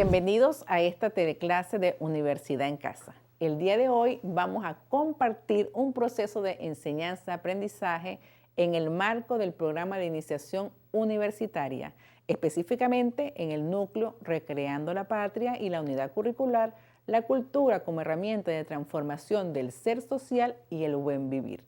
Bienvenidos a esta teleclase de Universidad en Casa. El día de hoy vamos a compartir un proceso de enseñanza-aprendizaje en el marco del programa de iniciación universitaria, específicamente en el núcleo Recreando la Patria y la unidad curricular, la cultura como herramienta de transformación del ser social y el buen vivir.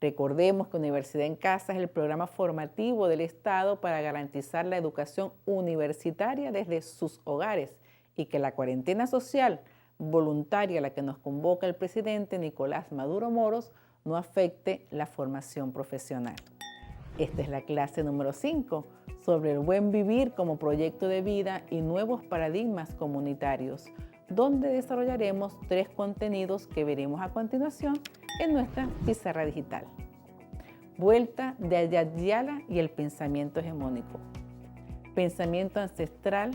Recordemos que Universidad en Casa es el programa formativo del Estado para garantizar la educación universitaria desde sus hogares y que la cuarentena social voluntaria a la que nos convoca el presidente Nicolás Maduro Moros no afecte la formación profesional. Esta es la clase número 5 sobre el buen vivir como proyecto de vida y nuevos paradigmas comunitarios, donde desarrollaremos 3 contenidos que veremos a continuación en nuestra pizarra digital. Vuelta de Abya-Yala y el pensamiento hegemónico. Pensamiento ancestral,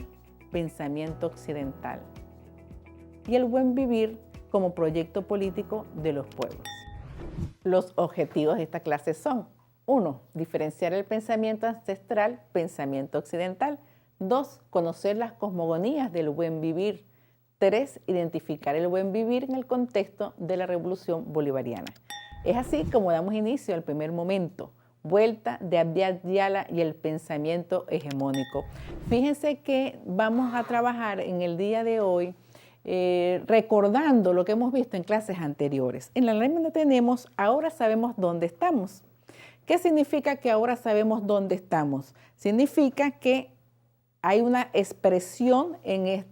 pensamiento occidental. Y el buen vivir como proyecto político de los pueblos. Los objetivos de esta clase son: 1. Diferenciar el pensamiento ancestral, pensamiento occidental. 2. Conocer las cosmogonías del buen vivir. 3. Identificar el buen vivir en el contexto de la Revolución Bolivariana. Es así como damos inicio al primer momento, vuelta de Abya-Yala y el pensamiento hegemónico. Fíjense que vamos a trabajar en el día de hoy recordando lo que hemos visto en clases anteriores. En la lámina tenemos, ahora sabemos dónde estamos. ¿Qué significa que ahora sabemos dónde estamos? Significa que hay una expresión en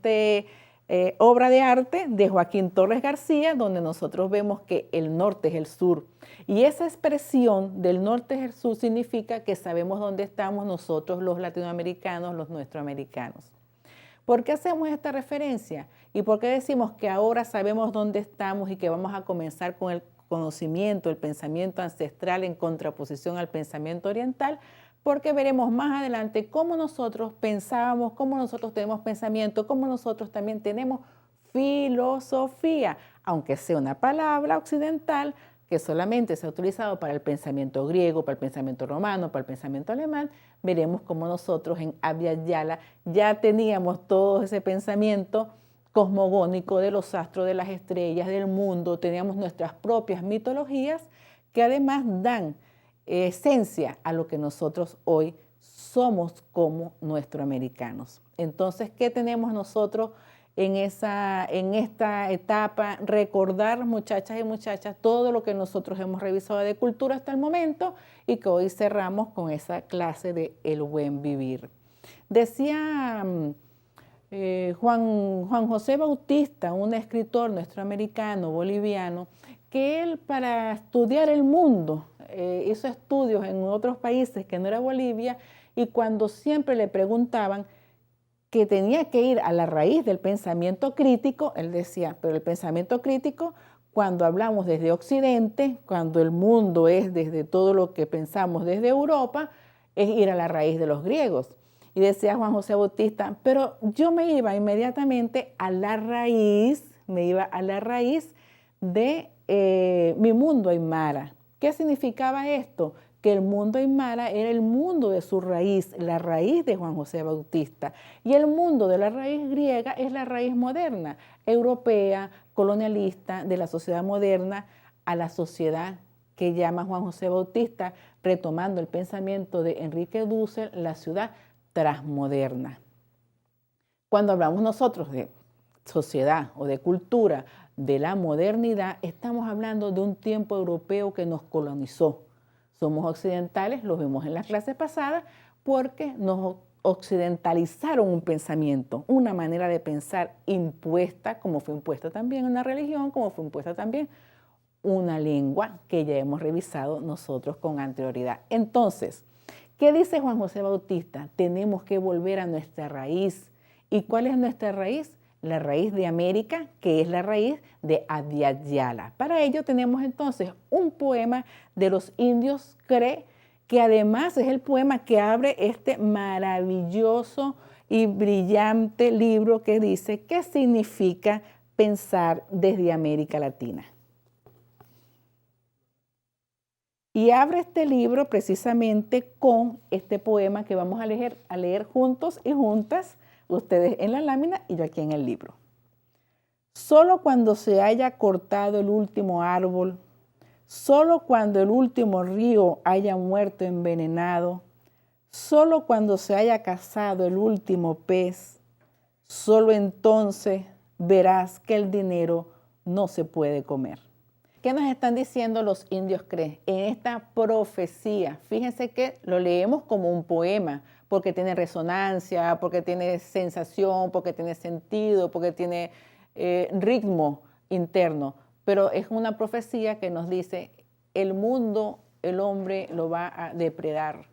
obra de arte de Joaquín Torres García, donde nosotros vemos que el norte es el sur. Y esa expresión del norte es el sur significa que sabemos dónde estamos nosotros los latinoamericanos, los nuestroamericanos. ¿Por qué hacemos esta referencia? ¿Y por qué decimos que ahora sabemos dónde estamos y que vamos a comenzar con el conocimiento, el pensamiento ancestral en contraposición al pensamiento oriental? Porque veremos más adelante cómo nosotros pensábamos, cómo nosotros tenemos pensamiento, cómo nosotros también tenemos filosofía, aunque sea una palabra occidental que solamente se ha utilizado para el pensamiento griego, para el pensamiento romano, para el pensamiento alemán. Veremos cómo nosotros en Abya-Yala ya teníamos todo ese pensamiento cosmogónico de los astros, de las estrellas, del mundo, teníamos nuestras propias mitologías que además dan esencia a lo que nosotros hoy somos como nuestroamericanos. Entonces, ¿qué tenemos nosotros en esta etapa? Recordar, muchachas y muchachas, todo lo que nosotros hemos revisado de cultura hasta el momento y que hoy cerramos con esa clase de el buen vivir. Decía Juan José Bautista, un escritor nuestroamericano, boliviano, que él para estudiar el mundo hizo estudios en otros países que no era Bolivia, y cuando siempre le preguntaban que tenía que ir a la raíz del pensamiento crítico, él decía, pero el pensamiento crítico, cuando hablamos desde Occidente, cuando el mundo es desde todo lo que pensamos desde Europa, es ir a la raíz de los griegos. Y decía Juan José Bautista, pero yo me iba inmediatamente a la raíz, de mi mundo aymara. ¿Qué significaba esto? Que el mundo aymara era el mundo de su raíz, la raíz de Juan José Bautista. Y el mundo de la raíz griega es la raíz moderna, europea, colonialista, de la sociedad moderna a la sociedad que llama Juan José Bautista, retomando el pensamiento de Enrique Dussel, la ciudad transmoderna. Cuando hablamos nosotros de sociedad o de cultura de la modernidad, estamos hablando de un tiempo europeo que nos colonizó. Somos occidentales, lo vimos en las clases pasadas, porque nos occidentalizaron un pensamiento, una manera de pensar impuesta, como fue impuesta también una religión, como fue impuesta también una lengua que ya hemos revisado nosotros con anterioridad. Entonces, ¿qué dice Juan José Bautista? Tenemos que volver a nuestra raíz. ¿Y cuál es nuestra raíz? La raíz de América, que es la raíz de Abya-Yala. Para ello tenemos entonces un poema de los indios Cree, que además es el poema que abre este maravilloso y brillante libro que dice ¿qué significa pensar desde América Latina? Y abre este libro precisamente con este poema que vamos a leer juntos y juntas ustedes en la lámina y yo aquí en el libro. Solo cuando se haya cortado el último árbol, solo cuando el último río haya muerto envenenado, solo cuando se haya cazado el último pez, solo entonces verás que el dinero no se puede comer. ¿Qué nos están diciendo los indios Cree en esta profecía? Fíjense que lo leemos como un poema, porque tiene resonancia, porque tiene sensación, porque tiene sentido, porque tiene ritmo interno. Pero es una profecía que nos dice, el mundo, el hombre lo va a depredar,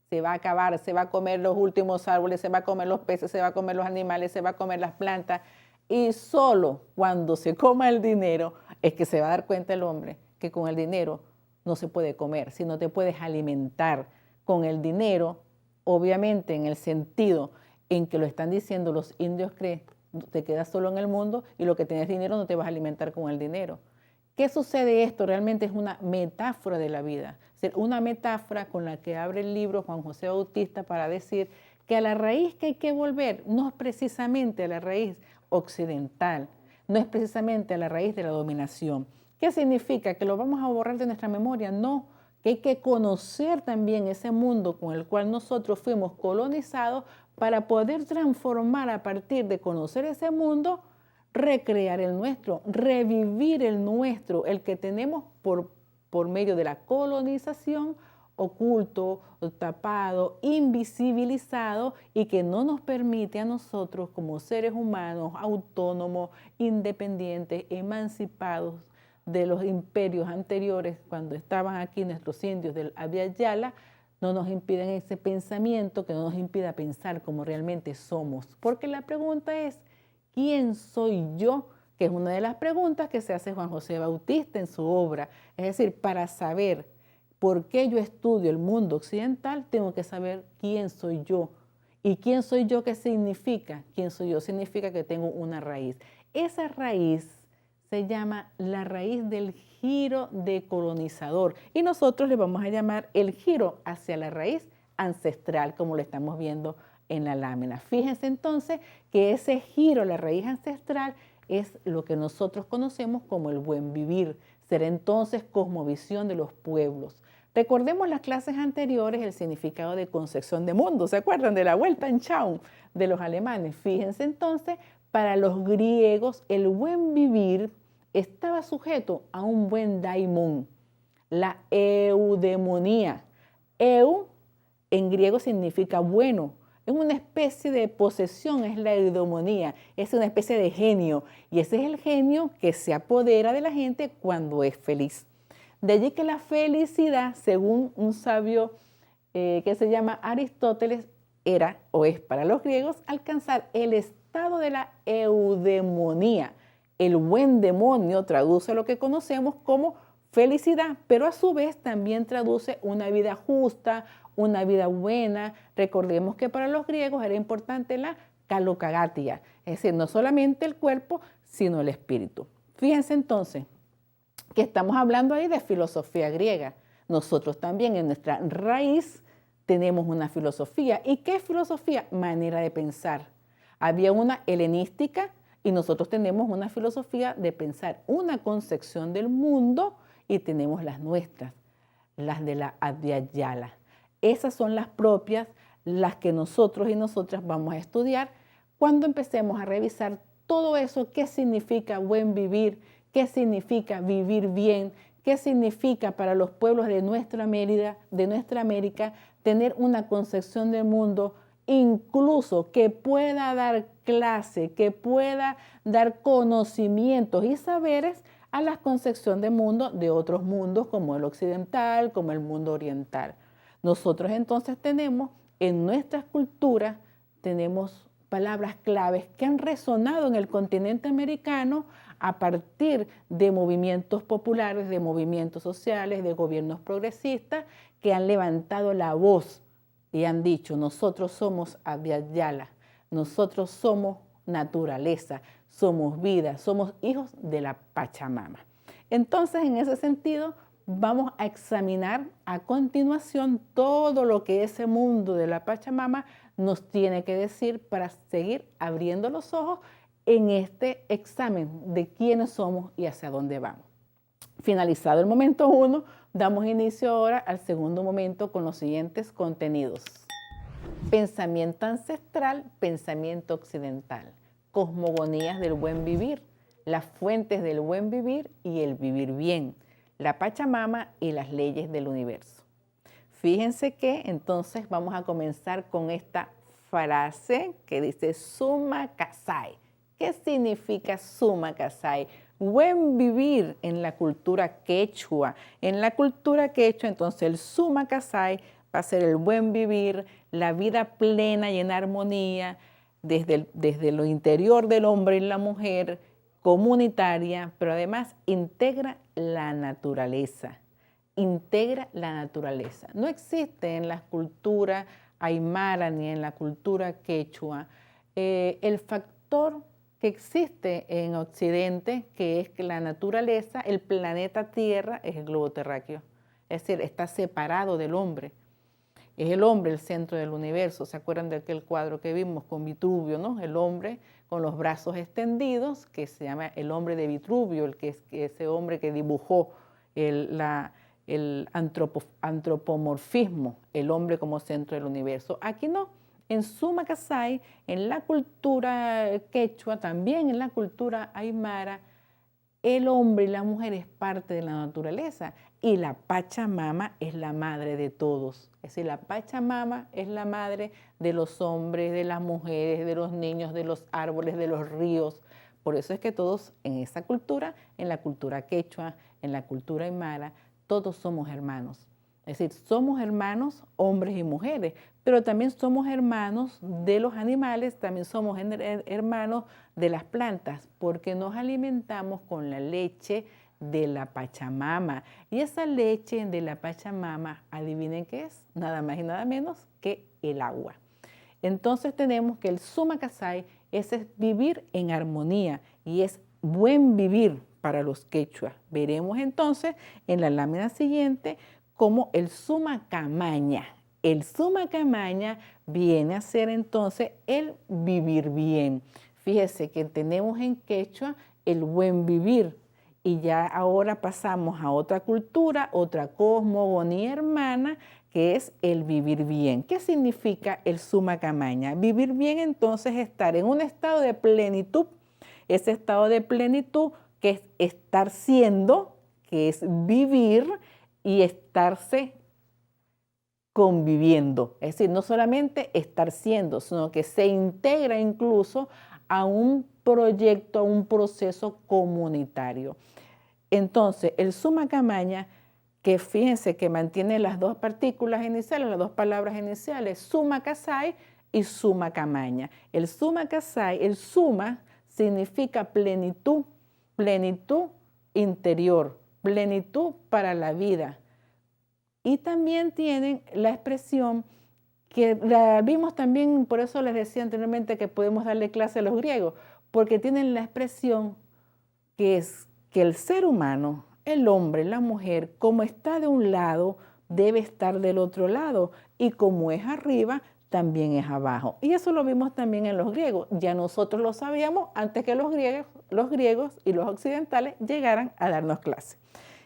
se va a acabar, se va a comer los últimos árboles, se va a comer los peces, se va a comer los animales, se va a comer las plantas. Y solo cuando se coma el dinero es que se va a dar cuenta el hombre que con el dinero no se puede comer, sino te puedes alimentar. Con el dinero, obviamente en el sentido en que lo están diciendo los indios Cree, te quedas solo en el mundo y lo que tienes dinero no te vas a alimentar con el dinero. ¿Qué sucede esto? Realmente es una metáfora de la vida, es decir, una metáfora con la que abre el libro Juan José Bautista para decir que a la raíz que hay que volver no es precisamente a la raíz occidental, no es precisamente a la raíz de la dominación. ¿Qué significa? ¿Que lo vamos a borrar de nuestra memoria? No, que hay que conocer también ese mundo con el cual nosotros fuimos colonizados para poder transformar a partir de conocer ese mundo, recrear el nuestro, revivir el nuestro, el que tenemos por medio de la colonización, oculto, tapado, invisibilizado y que no nos permite a nosotros como seres humanos autónomos, independientes, emancipados de los imperios anteriores cuando estaban aquí nuestros indios del Abya Yala, no nos impiden ese pensamiento que no nos impida pensar como realmente somos. Porque la pregunta es, ¿quién soy yo? Que es una de las preguntas que se hace Juan José Bautista en su obra. Es decir, para saber por qué yo estudio el mundo occidental, tengo que saber quién soy yo. ¿Y quién soy yo qué significa? ¿Quién soy yo? Significa que tengo una raíz. Esa raíz se llama la raíz del giro decolonizador y nosotros le vamos a llamar el giro hacia la raíz ancestral, como lo estamos viendo en la lámina. Fíjense entonces que ese giro, la raíz ancestral, es lo que nosotros conocemos como el buen vivir, ser entonces cosmovisión de los pueblos. Recordemos las clases anteriores, el significado de concepción de mundo, ¿se acuerdan de la vuelta en Schaum de los alemanes? Fíjense entonces, para los griegos el buen vivir estaba sujeto a un buen daimon, la eudemonía. Eu en griego significa bueno, es una especie de posesión, es la eudemonía, es una especie de genio y ese es el genio que se apodera de la gente cuando es feliz. De allí que la felicidad, según un sabio que se llama Aristóteles, era o es para los griegos alcanzar el estado de la eudemonía. El buen demonio traduce lo que conocemos como felicidad, pero a su vez también traduce una vida justa, una vida buena. Recordemos que para los griegos era importante la kalokagatia, es decir, no solamente el cuerpo, sino el espíritu. Fíjense entonces que estamos hablando ahí de filosofía griega. Nosotros también en nuestra raíz tenemos una filosofía. ¿Y qué filosofía? Manera de pensar. Había una helenística y nosotros tenemos una filosofía de pensar, una concepción del mundo y tenemos las nuestras, las de la Abya Yala. Esas son las propias, las que nosotros y nosotras vamos a estudiar cuando empecemos a revisar todo eso, qué significa buen vivir, qué significa vivir bien, qué significa para los pueblos de nuestra América tener una concepción del mundo incluso que pueda dar clase, que pueda dar conocimientos y saberes a la concepción del mundo de otros mundos como el occidental, como el mundo oriental. Nosotros entonces tenemos en nuestras culturas, tenemos palabras claves que han resonado en el continente americano a partir de movimientos populares, de movimientos sociales, de gobiernos progresistas que han levantado la voz y han dicho, nosotros somos Abya Yala, nosotros somos naturaleza, somos vida, somos hijos de la Pachamama. Entonces, en ese sentido, vamos a examinar a continuación todo lo que ese mundo de la Pachamama nos tiene que decir para seguir abriendo los ojos en este examen de quiénes somos y hacia dónde vamos. Finalizado el momento 1, damos inicio ahora al segundo momento con los siguientes contenidos. Pensamiento ancestral, pensamiento occidental, cosmogonías del buen vivir, las fuentes del buen vivir y el vivir bien, la Pachamama y las leyes del universo. Fíjense que entonces vamos a comenzar con esta frase que dice Summa Kasai. ¿Qué significa Summa Kasai? Buen vivir en la cultura quechua. En la cultura quechua, entonces el Summa Kasai va a ser el buen vivir, la vida plena y en armonía desde lo interior del hombre y la mujer, comunitaria, pero además integra la naturaleza. Integra la naturaleza. No existe en la cultura aymara ni en la cultura quechua el factor que existe en Occidente, que es que la naturaleza, el planeta Tierra es el globo terráqueo. Es decir, está separado del hombre. Es el hombre el centro del universo. ¿Se acuerdan de aquel cuadro que vimos con Vitruvio, ¿no? El hombre con los brazos extendidos, que se llama el hombre de Vitruvio, ese hombre que dibujó el antropomorfismo, el hombre como centro del universo. Aquí no. En Summa Kasai, en la cultura quechua, también en la cultura aymara, el hombre y la mujer es parte de la naturaleza y la Pachamama es la madre de todos. Es decir, la Pachamama es la madre de los hombres, de las mujeres, de los niños, de los árboles, de los ríos. Por eso es que todos en esa cultura, en la cultura quechua, en la cultura aymara, todos somos hermanos. Es decir, somos hermanos, hombres y mujeres, pero también somos hermanos de los animales, también somos hermanos de las plantas, porque nos alimentamos con la leche de la Pachamama. Y esa leche de la Pachamama, adivinen qué es, nada más y nada menos que el agua. Entonces tenemos que el Summa Kasai es vivir en armonía y es buen vivir para los quechuas. Veremos entonces en la lámina siguiente como el Summa Kamaña. El Summa Kamaña viene a ser entonces el vivir bien. Fíjese que tenemos en quechua el buen vivir y ya ahora pasamos a otra cultura, otra cosmogonía hermana, que es el vivir bien. ¿Qué significa el Summa Kamaña? Vivir bien entonces es estar en un estado de plenitud, ese estado de plenitud que es estar siendo, que es vivir y estarse conviviendo. Es decir, no solamente estar siendo, sino que se integra incluso a un proyecto, a un proceso comunitario. Entonces, el Summa Kamaña, que fíjense que mantiene las dos partículas iniciales, las dos palabras iniciales, Summa Kasai y Summa Kamaña. El Summa Kasai, el Summa significa plenitud, plenitud interior, plenitud para la vida. Y también tienen la expresión que la vimos también, por eso les decía anteriormente que podemos darle clase a los griegos, porque tienen la expresión que es que el ser humano, el hombre, la mujer, como está de un lado, debe estar del otro lado, y como es arriba, también es abajo. Y eso lo vimos también en los griegos. Ya nosotros lo sabíamos antes que los griegos y los occidentales llegaran a darnos clase.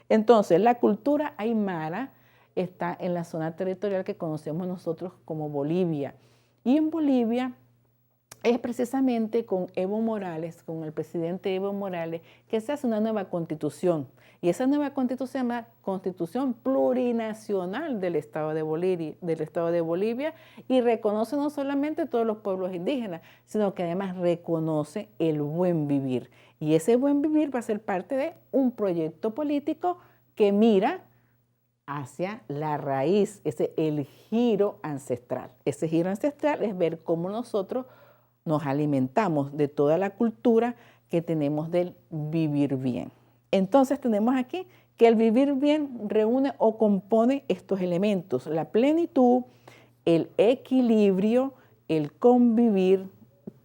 Entonces, la cultura aymara está en la zona territorial que conocemos nosotros como Bolivia. Y en Bolivia es precisamente con Evo Morales, con el presidente Evo Morales, que se hace una nueva constitución. Y esa nueva constitución se llama Constitución Plurinacional del Estado de Bolivia, y reconoce no solamente todos los pueblos indígenas, sino que además reconoce el buen vivir. Y ese buen vivir va a ser parte de un proyecto político que mira hacia la raíz, el giro ancestral. Ese giro ancestral es ver cómo nosotros nos alimentamos de toda la cultura que tenemos del vivir bien. Entonces tenemos aquí que el vivir bien reúne o compone estos elementos: la plenitud, el equilibrio, el convivir,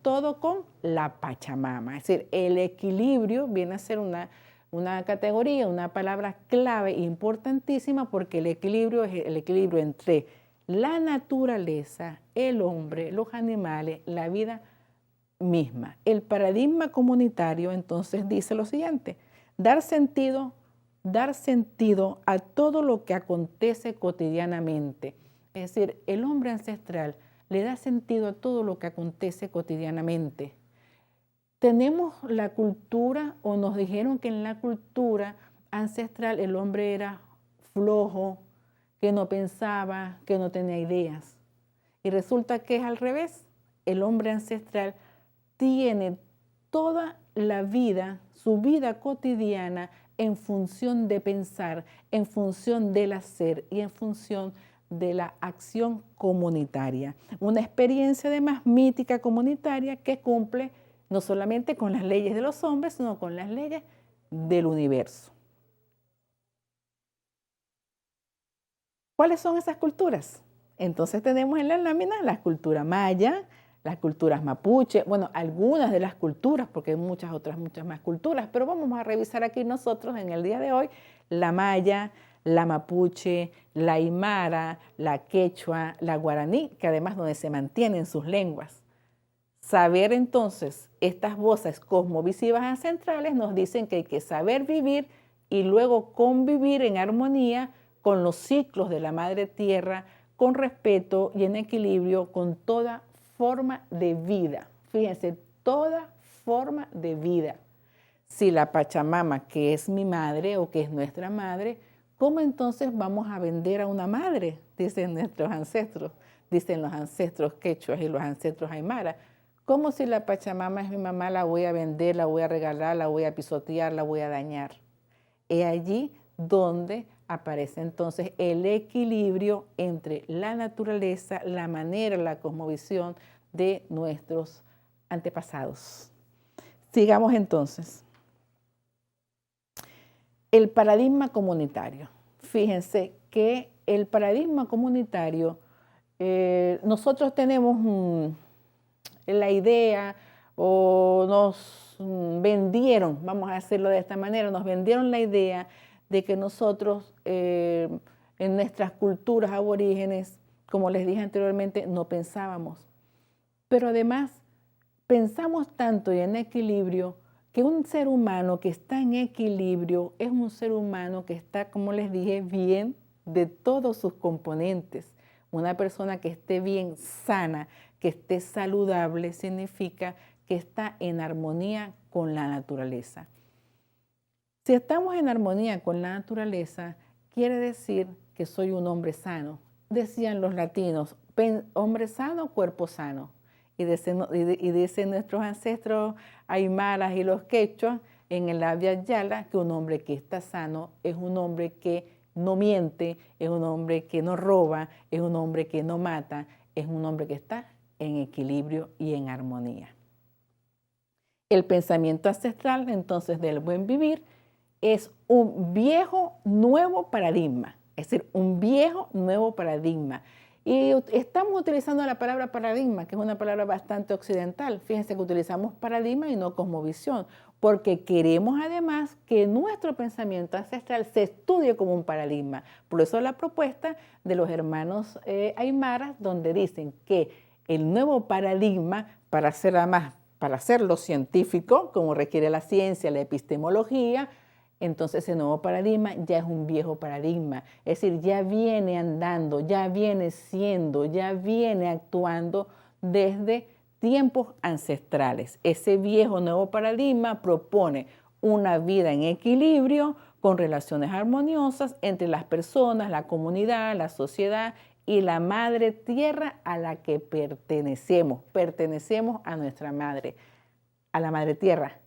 todo con la Pachamama. Es decir, el equilibrio viene a ser una categoría, una palabra clave importantísima, porque el equilibrio es el equilibrio entre la naturaleza, el hombre, los animales, la vida misma. El paradigma comunitario entonces dice lo siguiente: dar sentido a todo lo que acontece cotidianamente. Es decir, el hombre ancestral le da sentido a todo lo que acontece cotidianamente. Tenemos la cultura, o nos dijeron que en la cultura ancestral el hombre era flojo, que no pensaba, que no tenía ideas. Y resulta que es al revés. El hombre ancestral tiene toda la vida, su vida cotidiana, en función de pensar, en función del hacer y en función de la acción comunitaria. Una experiencia además mítica comunitaria que cumple no solamente con las leyes de los hombres, sino con las leyes del universo. ¿Cuáles son esas culturas? Entonces tenemos en la lámina la cultura maya, las culturas mapuche, bueno, algunas de las culturas, porque hay muchas más culturas, pero vamos a revisar aquí nosotros en el día de hoy la maya, la mapuche, la aymara, la quechua, la guaraní, que además donde se mantienen sus lenguas. Saber entonces estas voces cosmovisivas ancestrales nos dicen que hay que saber vivir y luego convivir en armonía con los ciclos de la Madre Tierra, con respeto y en equilibrio con toda forma de vida. Fíjense, toda forma de vida. Si la Pachamama, que es mi madre o que es nuestra madre, ¿cómo entonces vamos a vender a una madre? Dicen nuestros ancestros, dicen los ancestros quechuas y los ancestros aymara. ¿Cómo si la Pachamama es mi mamá la voy a vender, la voy a regalar, la voy a pisotear, la voy a dañar? Es allí donde aparece entonces el equilibrio entre la naturaleza, la manera, la cosmovisión de nuestros antepasados. Sigamos entonces. El paradigma comunitario. Fíjense que el paradigma comunitario, nosotros tenemos la idea o nos vendieron, vamos a hacerlo de esta manera, nos vendieron la idea de que nosotros en nuestras culturas aborígenes, como les dije anteriormente, no pensábamos. Pero además pensamos tanto y en equilibrio que un ser humano que está en equilibrio es un ser humano que está, como les dije, bien de todos sus componentes. Una persona que esté bien sana, que esté saludable, significa que está en armonía con la naturaleza. Si estamos en armonía con la naturaleza, quiere decir que soy un hombre sano. Decían los latinos, hombre sano, cuerpo sano. Y dicen nuestros ancestros aymaras y los quechuas en el Abya Yala que un hombre que está sano es un hombre que no miente, es un hombre que no roba, es un hombre que no mata, es un hombre que está en equilibrio y en armonía. El pensamiento ancestral, entonces, del buen vivir es un viejo nuevo paradigma, es decir, un viejo nuevo paradigma. Y estamos utilizando la palabra paradigma, que es una palabra bastante occidental. Fíjense que utilizamos paradigma y no cosmovisión, porque queremos además que nuestro pensamiento ancestral se estudie como un paradigma. Por eso la propuesta de los hermanos aymaras, donde dicen que el nuevo paradigma, para hacerlo científico, como requiere la ciencia, la epistemología, entonces ese nuevo paradigma ya es un viejo paradigma, es decir, ya viene andando, ya viene siendo, ya viene actuando desde tiempos ancestrales. Ese viejo nuevo paradigma propone una vida en equilibrio con relaciones armoniosas entre las personas, la comunidad, la sociedad y la madre tierra a la que pertenecemos. Pertenecemos a nuestra madre, a la madre tierra,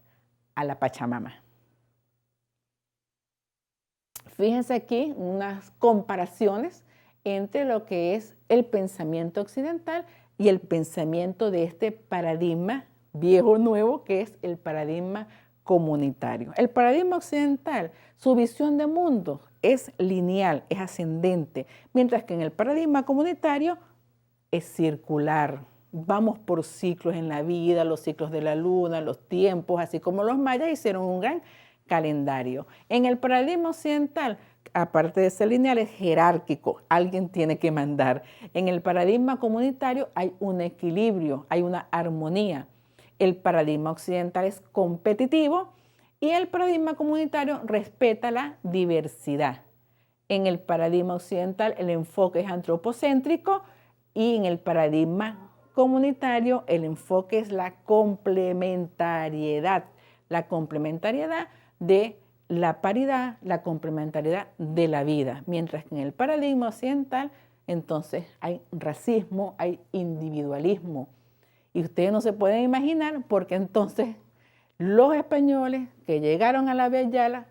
a la Pachamama. Fíjense aquí unas comparaciones entre lo que es el pensamiento occidental y el pensamiento de este paradigma viejo nuevo que es el paradigma comunitario. El paradigma occidental, su visión de mundo es lineal, es ascendente, mientras que en el paradigma comunitario es circular. Vamos por ciclos en la vida, los ciclos de la luna, los tiempos, así como los mayas hicieron un gran calendario. En el paradigma occidental, aparte de ser lineal, es jerárquico. Alguien tiene que mandar. En el paradigma comunitario hay un equilibrio, hay una armonía. El paradigma occidental es competitivo y el paradigma comunitario respeta la diversidad. En el paradigma occidental el enfoque es antropocéntrico y en el paradigma comunitario el enfoque es la complementariedad de la paridad, la complementariedad de la vida. Mientras que en el paradigma occidental entonces hay racismo, hay individualismo. Y ustedes no se pueden imaginar porque entonces los españoles que llegaron a la Via Yala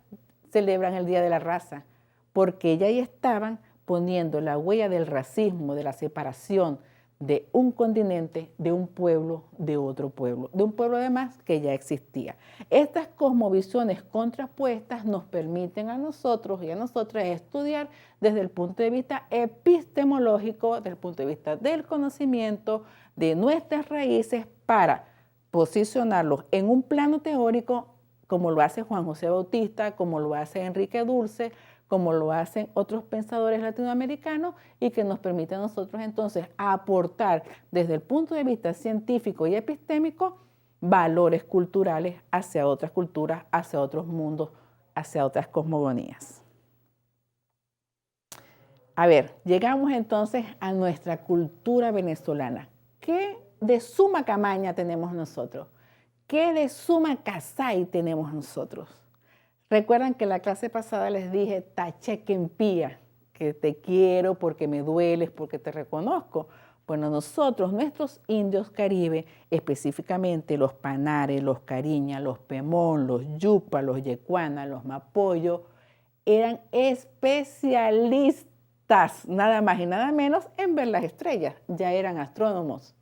celebran el Día de la Raza, porque ya ahí estaban poniendo la huella del racismo, de la separación de un continente, de un pueblo, de otro pueblo, de un pueblo además que ya existía. Estas cosmovisiones contrapuestas nos permiten a nosotros y a nosotras estudiar desde el punto de vista epistemológico, desde el punto de vista del conocimiento, de nuestras raíces, para posicionarlos en un plano teórico, como lo hace Juan José Bautista, como lo hace Enrique Dulce, como lo hacen otros pensadores latinoamericanos, y que nos permite a nosotros entonces aportar desde el punto de vista científico y epistémico valores culturales hacia otras culturas, hacia otros mundos, hacia otras cosmogonías. A ver, llegamos entonces a nuestra cultura venezolana. ¿Qué de suma camaña tenemos nosotros? ¿Qué de suma casay tenemos nosotros? Recuerdan que la clase pasada les dije tachequempía, que te quiero porque me dueles, porque te reconozco. Bueno, nosotros, nuestros indios caribe, específicamente los panares, los cariñas, los pemón, los yupa, los yecuana, los mapoyo, eran especialistas, nada más y nada menos, en ver las estrellas. Ya eran astrónomos.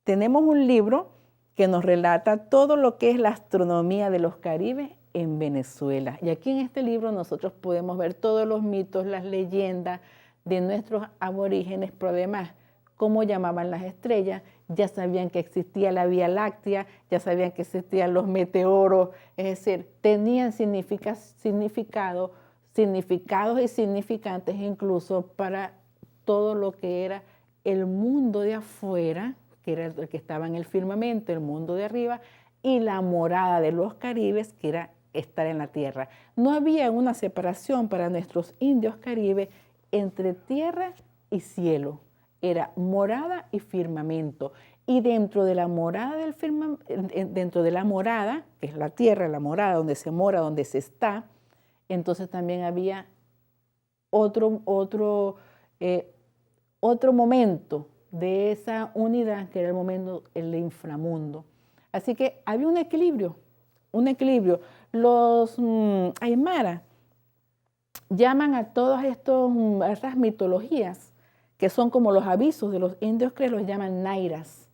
Tenemos un libro que nos relata todo lo que es la astronomía de los caribes en Venezuela. Y aquí en este libro nosotros podemos ver todos los mitos, las leyendas de nuestros aborígenes, pero además cómo llamaban las estrellas. Ya sabían que existía la Vía Láctea, ya sabían que existían los meteoros, es decir, tenían significados y significantes incluso para todo lo que era el mundo de afuera, que era el que estaba en el firmamento, el mundo de arriba, y la morada de los caribes, que era estar en la tierra. No había una separación para nuestros indios caribes entre tierra y cielo. Era morada y firmamento. Y dentro de la morada dentro de la morada, que es la tierra, la morada, donde se mora, donde se está, entonces también había otro momento de esa unidad, que era el momento, el inframundo. Así que había un equilibrio. Los Aymara llaman a todas estas mitologías, que son como los avisos de los indios que los llaman nairas.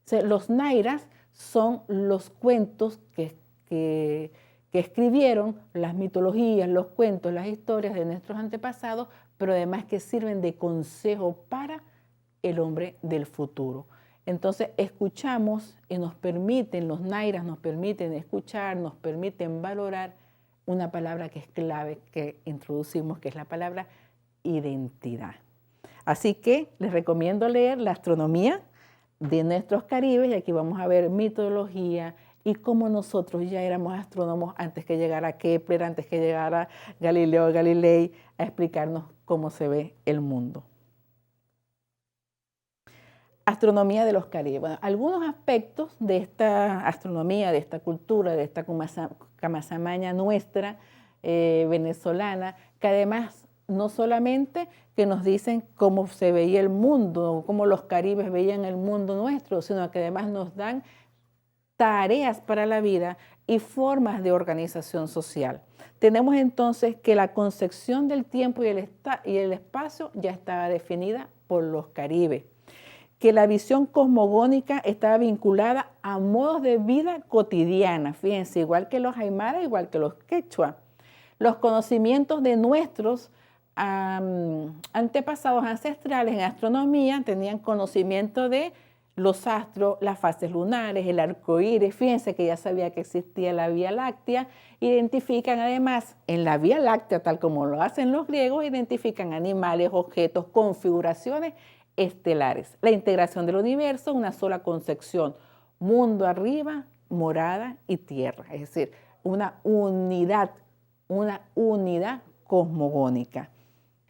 O sea, los nairas son los cuentos que escribieron, las mitologías, los cuentos, las historias de nuestros antepasados, pero además que sirven de consejo para el hombre del futuro. Entonces escuchamos y los nairas nos permiten escuchar, nos permiten valorar una palabra que es clave que introducimos, que es la palabra identidad. Así que les recomiendo leer La astronomía de nuestros caribes, y aquí vamos a ver mitología y cómo nosotros ya éramos astrónomos antes que llegara Kepler, antes que llegara Galileo Galilei a explicarnos cómo se ve el mundo. Astronomía de los Caribes. Bueno, algunos aspectos de esta astronomía, de esta cultura, de esta camasamaña nuestra venezolana, que además no solamente que nos dicen cómo se veía el mundo, cómo los caribes veían el mundo nuestro, sino que además nos dan tareas para la vida y formas de organización social. Tenemos entonces que la concepción del tiempo y el espacio ya estaba definida por los caribes, que la visión cosmogónica estaba vinculada a modos de vida cotidiana, fíjense, igual que los aymara, igual que los quechua. Los conocimientos de nuestros antepasados ancestrales en astronomía tenían conocimiento de los astros, las fases lunares, el arco iris. Fíjense que ya sabía que existía la Vía Láctea. Identifican además en la Vía Láctea, tal como lo hacen los griegos, identifican animales, objetos, configuraciones estelares. La integración del universo, una sola concepción, mundo arriba, morada y tierra. Es decir, una unidad cosmogónica.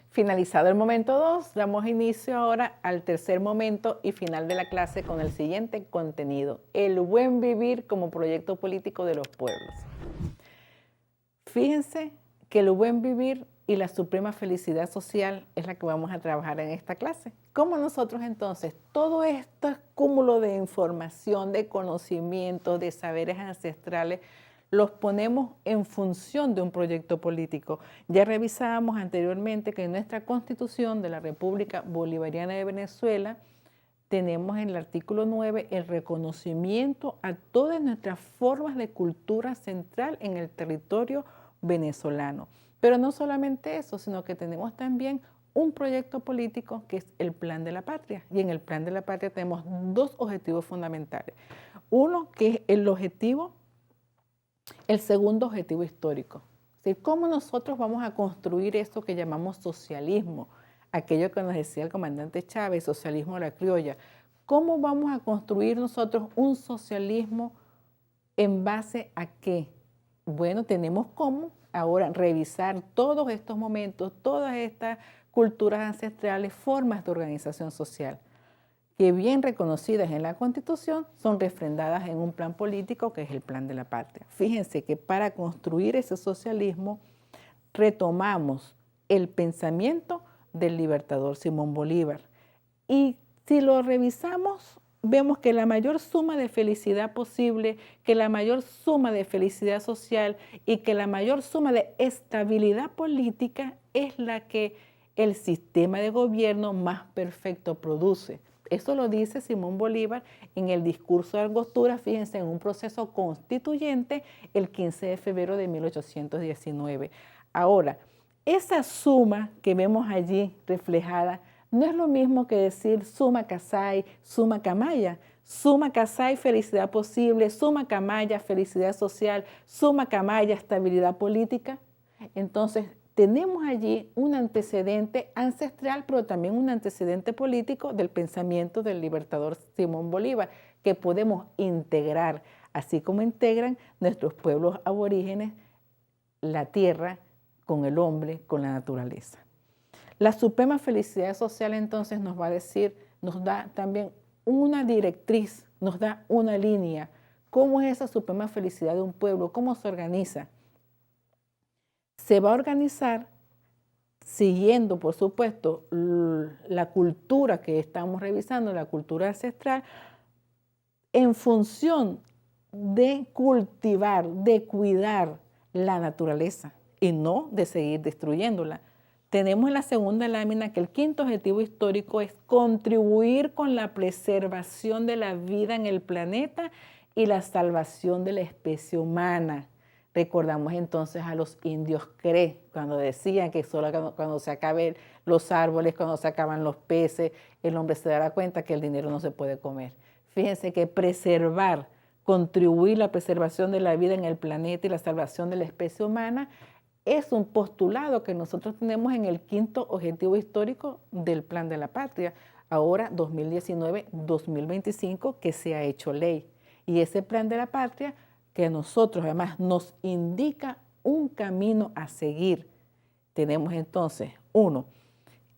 Finalizado el momento 2, damos inicio ahora al tercer momento y final de la clase con el siguiente contenido: el buen vivir como proyecto político de los pueblos. Fíjense que el buen vivir y la suprema felicidad social es la que vamos a trabajar en esta clase. ¿Cómo nosotros entonces todo este cúmulo de información, de conocimientos, de saberes ancestrales, los ponemos en función de un proyecto político? Ya revisábamos anteriormente que en nuestra Constitución de la República Bolivariana de Venezuela tenemos en el artículo 9 el reconocimiento a todas nuestras formas de cultura central en el territorio venezolano. Pero no solamente eso, sino que tenemos también un proyecto político que es el Plan de la Patria. Y en el Plan de la Patria tenemos dos objetivos fundamentales. Uno, que es el segundo objetivo histórico. Es decir, cómo nosotros vamos a construir esto que llamamos socialismo, aquello que nos decía el comandante Chávez, socialismo a la criolla. ¿Cómo vamos a construir nosotros un socialismo en base a qué? Bueno, tenemos cómo ahora revisar todos estos momentos, todas estas culturas ancestrales, formas de organización social, que bien reconocidas en la Constitución, son refrendadas en un plan político que es el Plan de la Patria. Fíjense que para construir ese socialismo retomamos el pensamiento del libertador Simón Bolívar. Y si lo revisamos, vemos que la mayor suma de felicidad posible, que la mayor suma de felicidad social y que la mayor suma de estabilidad política es la que el sistema de gobierno más perfecto produce. Eso lo dice Simón Bolívar en el discurso de Angostura, fíjense, en un proceso constituyente el 15 de febrero de 1819. Ahora, esa suma que vemos allí reflejada no es lo mismo que decir summa Casai, summa Camaya. Summa Casai, felicidad posible; summa Camaya, felicidad social; summa Camaya, estabilidad política. Entonces, tenemos allí un antecedente ancestral, pero también un antecedente político del pensamiento del libertador Simón Bolívar, que podemos integrar, así como integran nuestros pueblos aborígenes, la tierra con el hombre, con la naturaleza. La suprema felicidad social entonces nos va a decir, nos da también una directriz, nos da una línea. ¿Cómo es esa suprema felicidad de un pueblo? ¿Cómo se organiza? Se va a organizar siguiendo, por supuesto, la cultura que estamos revisando, la cultura ancestral, en función de cultivar, de cuidar la naturaleza y no de seguir destruyéndola. Tenemos en la segunda lámina que el quinto objetivo histórico es contribuir con la preservación de la vida en el planeta y la salvación de la especie humana. Recordamos entonces a los indios Cree, cuando decían que solo cuando se acaben los árboles, cuando se acaban los peces, el hombre se dará cuenta que el dinero no se puede comer. Fíjense que preservar, contribuir a la preservación de la vida en el planeta y la salvación de la especie humana es un postulado que nosotros tenemos en el quinto objetivo histórico del Plan de la Patria, ahora 2019-2025, que se ha hecho ley. Y ese Plan de la Patria que a nosotros además nos indica un camino a seguir. Tenemos entonces, uno,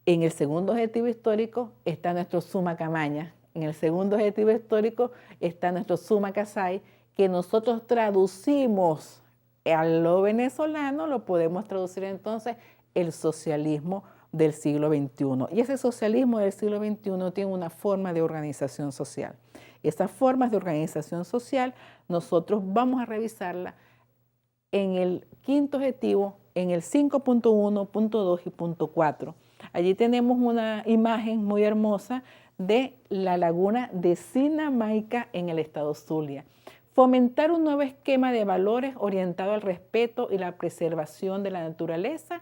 en el segundo objetivo histórico está nuestro Summa Camaña, en el segundo objetivo histórico está nuestro Summa Casai, que nosotros traducimos a lo venezolano, lo podemos traducir entonces el socialismo del siglo XXI. Y ese socialismo del siglo XXI tiene una forma de organización social. Esas formas de organización social nosotros vamos a revisarla en el quinto objetivo, en el 5.1, punto 2 y punto 4. Allí tenemos una imagen muy hermosa de la laguna de Sinamaica en el estado Zulia. Fomentar un nuevo esquema de valores orientado al respeto y la preservación de la naturaleza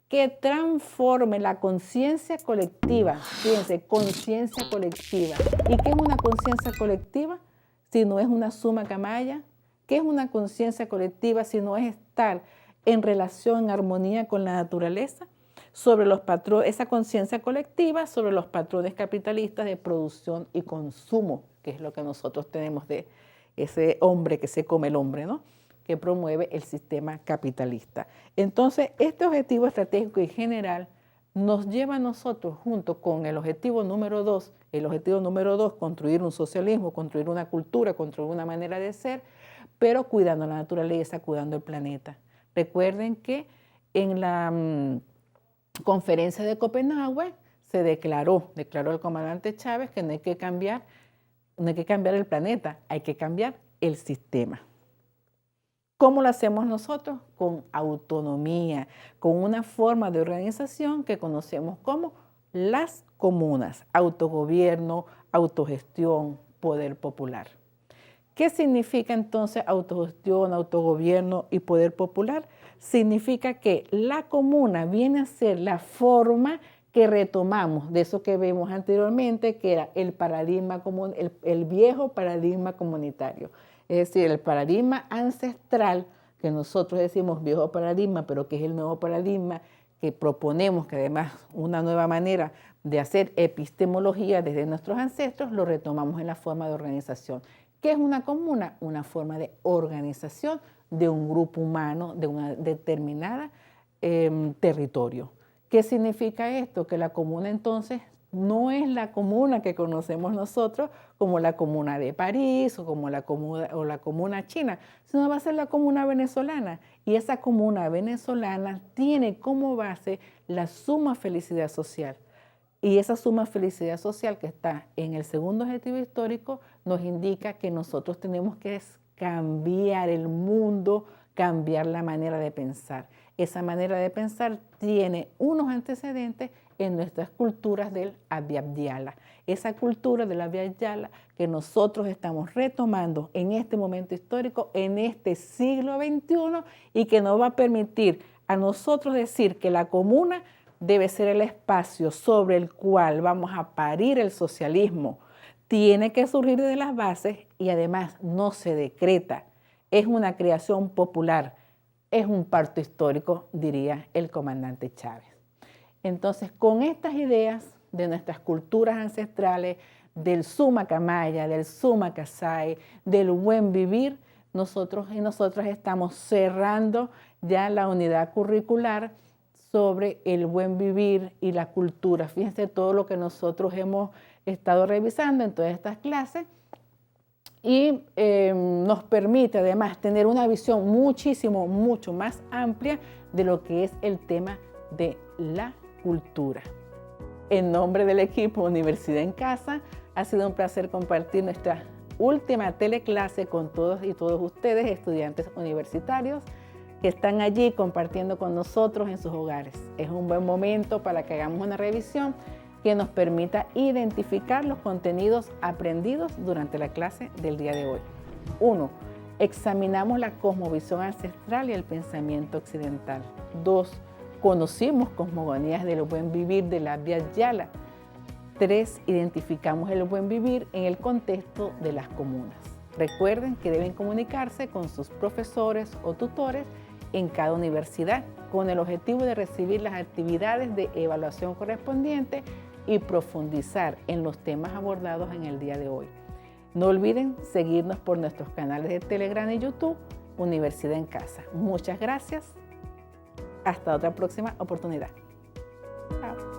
que transforme la conciencia colectiva. Fíjense, conciencia colectiva. ¿Y qué es una conciencia colectiva si no es una summa camaya? ¿Qué es una conciencia colectiva si no es estar en relación, en armonía con la naturaleza? Sobre los patrones, esa conciencia colectiva sobre los patrones capitalistas de producción y consumo, que es lo que nosotros tenemos de ese hombre que se come el hombre, ¿no? Que promueve el sistema capitalista. Entonces, este objetivo estratégico y general nos lleva a nosotros, junto con el objetivo número 2, construir un socialismo, construir una cultura, construir una manera de ser, pero cuidando la naturaleza, cuidando el planeta. Recuerden que en la conferencia de Copenhague se declaró el comandante Chávez que no hay que cambiar el planeta, hay que cambiar el sistema. ¿Cómo lo hacemos nosotros? Con autonomía, con una forma de organización que conocemos como las comunas, autogobierno, autogestión, poder popular. ¿Qué significa entonces autogestión, autogobierno y poder popular? Significa que la comuna viene a ser la forma que retomamos de eso que vemos anteriormente, que era el paradigma común, el viejo paradigma comunitario. Es decir, el paradigma ancestral, que nosotros decimos viejo paradigma, pero que es el nuevo paradigma que proponemos, que además una nueva manera de hacer epistemología desde nuestros ancestros, lo retomamos en la forma de organización. ¿Qué es una comuna? Una forma de organización de un grupo humano, de una determinada territorio. ¿Qué significa esto? Que la comuna entonces no es la comuna que conocemos nosotros como la comuna de París o como la comuna china, sino va a ser la comuna venezolana. Y esa comuna venezolana tiene como base la suma felicidad social. Y esa suma felicidad social que está en el segundo objetivo histórico nos indica que nosotros tenemos que cambiar el mundo, cambiar la manera de pensar. Esa manera de pensar tiene unos antecedentes en nuestras culturas del Abya-Yala. Esa cultura del Abya-Yala que nosotros estamos retomando en este momento histórico, en este siglo XXI, y que nos va a permitir a nosotros decir que la comuna debe ser el espacio sobre el cual vamos a parir el socialismo. Tiene que surgir de las bases y además no se decreta. Es una creación popular, es un parto histórico, diría el comandante Chávez. Entonces, con estas ideas de nuestras culturas ancestrales, del summa camaya, del summa casai, del buen vivir, nosotros y nosotras estamos cerrando ya la unidad curricular sobre el buen vivir y la cultura. Fíjense todo lo que nosotros hemos estado revisando en todas estas clases y nos permite además tener una visión mucho más amplia de lo que es el tema de la cultura. En nombre del equipo Universidad en Casa, ha sido un placer compartir nuestra última teleclase con todos y todos ustedes, estudiantes universitarios, que están allí compartiendo con nosotros en sus hogares. Es un buen momento para que hagamos una revisión que nos permita identificar los contenidos aprendidos durante la clase del día de hoy. 1. Examinamos la cosmovisión ancestral y el pensamiento occidental. 2. Conocimos cosmogonías del buen vivir de la Abya-Yala. 3. Identificamos el buen vivir en el contexto de las comunas. Recuerden que deben comunicarse con sus profesores o tutores en cada universidad con el objetivo de recibir las actividades de evaluación correspondientes y profundizar en los temas abordados en el día de hoy. No olviden seguirnos por nuestros canales de Telegram y YouTube, Universidad en Casa. Muchas gracias. Hasta otra próxima oportunidad. Chao.